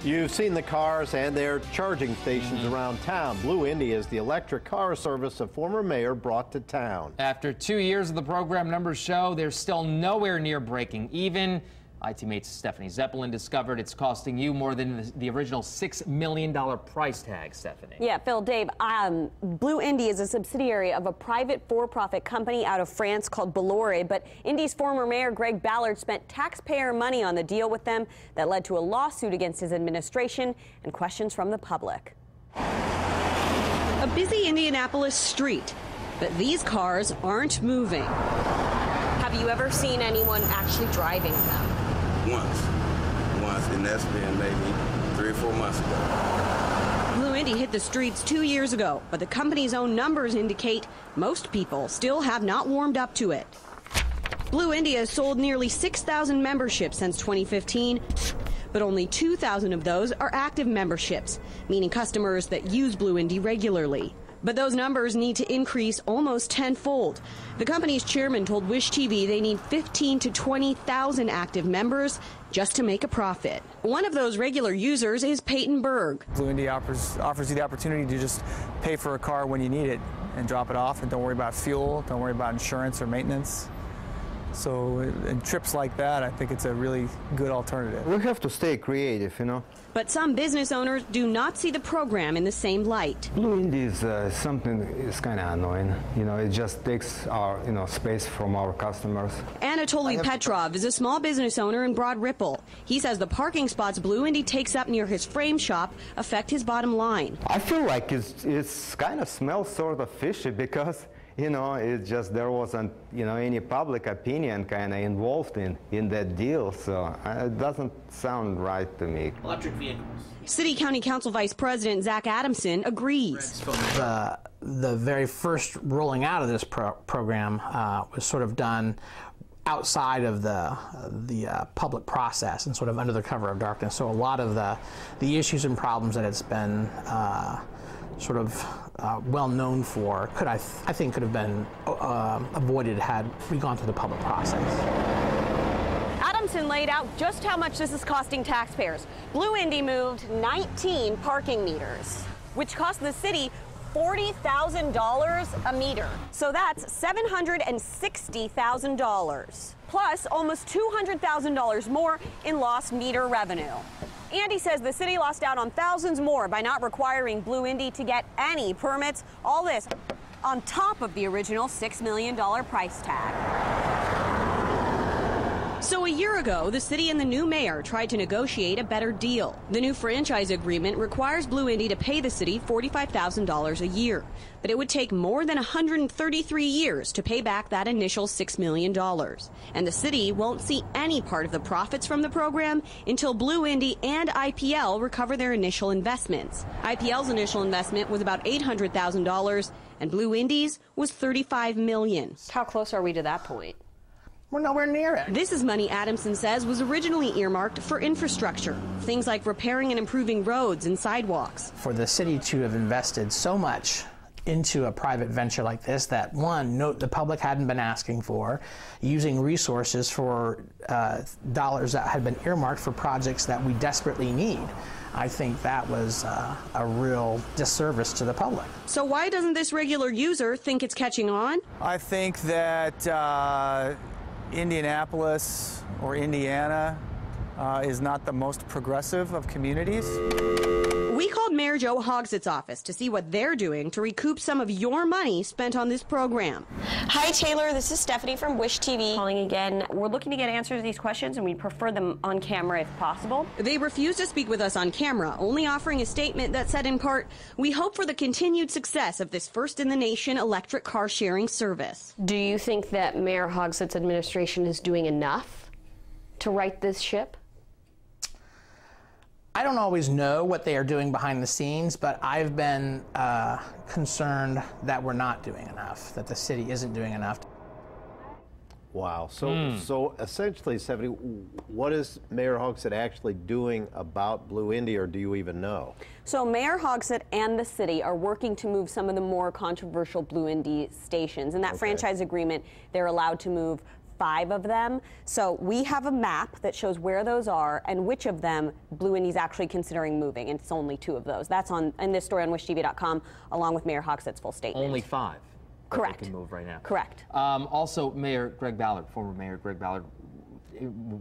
You've seen the cars and their charging stations around town. BlueIndy is the electric car service a former mayor brought to town. After 2 years of the program, numbers show they're still nowhere near breaking even. IT mate Stephanie Zepelin discovered it's costing you more than the original $6 million price tag, Stephanie. Yeah, Phil, Dave, BlueIndy is a subsidiary of a private for-profit company out of France called Bolloré, but Indy's former mayor Greg Ballard spent taxpayer money on the deal with them that led to a lawsuit against his administration and questions from the public. A busy Indianapolis street, but these cars aren't moving. Have you ever seen anyone actually driving them? Once, and that's been maybe 3 or 4 months ago. BlueIndy hit the streets 2 years ago, but the company's own numbers indicate most people still have not warmed up to it. BlueIndy has sold nearly 6,000 memberships since 2015, but only 2,000 of those are active memberships, meaning customers that use BlueIndy regularly. But those numbers need to increase almost tenfold. The company's chairman told Wish TV they need 15 to 20,000 active members just to make a profit. One of those regular users is Peyton Berg. BlueIndy offers you the opportunity to just pay for a car when you need it and drop it off, and don't worry about fuel, don't worry about insurance or maintenance. So in trips like that, I think it's a really good alternative. We have to stay creative, you know. But some business owners do not see the program in the same light. BlueIndy is something is kind of annoying. You know, it just takes our, space from our customers. Anatoly Petrov is a small business owner in Broad Ripple. He says the parking spots BlueIndy takes up near his frame shop affect his bottom line. I feel like it's kind of smells sort of fishy because it's just there wasn't, any public opinion kind of involved in that deal, so it doesn't sound right to me. Electric vehicles. City County Council Vice President Zach Adamson agrees. The very first rolling out of this program was sort of done outside of the public process and sort of under the cover of darkness. So a lot of the issues and problems that it's been sort of well known for I think could have been avoided had we gone through the public process. Adamson laid out just how much this is costing taxpayers. BlueIndy moved 19 parking meters, which cost the city $40,000 a meter. So that's $760,000, plus almost $200,000 more in lost meter revenue. Andy says the city lost out on thousands more by not requiring BlueIndy to get any permits. All this on top of the original $6 million price tag. So a year ago, the city and the new mayor tried to negotiate a better deal. The new franchise agreement requires BlueIndy to pay the city $45,000 a year, but it would take more than 133 years to pay back that initial $6 million. And the city won't see any part of the profits from the program until BlueIndy and IPL recover their initial investments. IPL's initial investment was about $800,000, and BlueIndy's was $35 million. How close are we to that point? We're nowhere near it. This is money Adamson says was originally earmarked for infrastructure, things like repairing and improving roads and sidewalks. For the city to have invested so much into a private venture like this that, one, the public hadn't been asking for, using resources for dollars that had been earmarked for projects that we desperately need. I think that was a real disservice to the public. So why doesn't this regular user think it's catching on? I think that Indianapolis or Indiana is not the most progressive of communities. We called Mayor Joe Hogsett's office to see what they're doing to recoup some of your money spent on this program. Hi, Taylor. This is Stephanie from Wish TV. Calling again. We're looking to get answers to these questions, and we prefer them on camera if possible. They refused to speak with us on camera, only offering a statement that said in part, "We hope for the continued success of this first-in-the-nation electric car sharing service." Do you think that Mayor Hogsett's administration is doing enough to right this ship? I don't always know what they are doing behind the scenes, but I've been concerned that we're not doing enough, that the city isn't doing enough. Wow. So essentially, Stephanie, what is Mayor Hogsett actually doing about BlueIndy, or do you even know? So Mayor Hogsett and the city are working to move some of the more controversial BlueIndy stations. In that franchise agreement, they're allowed to move 5 of them. So we have a map that shows where those are and which of them BlueIndy's actually considering moving, and it's only 2 of those. That's in this story on wishtv.com, along with Mayor Hogshead's full statement. Only 5. Correct. They can move right now. Correct. Also, Mayor Greg Ballard, former Mayor Greg Ballard,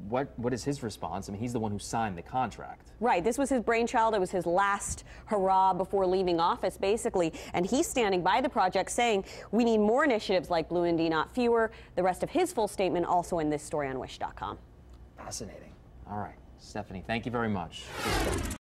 what is his response? I mean, he's the one who signed the contract. Right. This was his brainchild. It was his last hurrah before leaving office, basically. And he's standing by the project saying we need more initiatives like BlueIndy, not fewer. The rest of his full statement also in this story on wish.com. Fascinating. All right. Stephanie, thank you very much.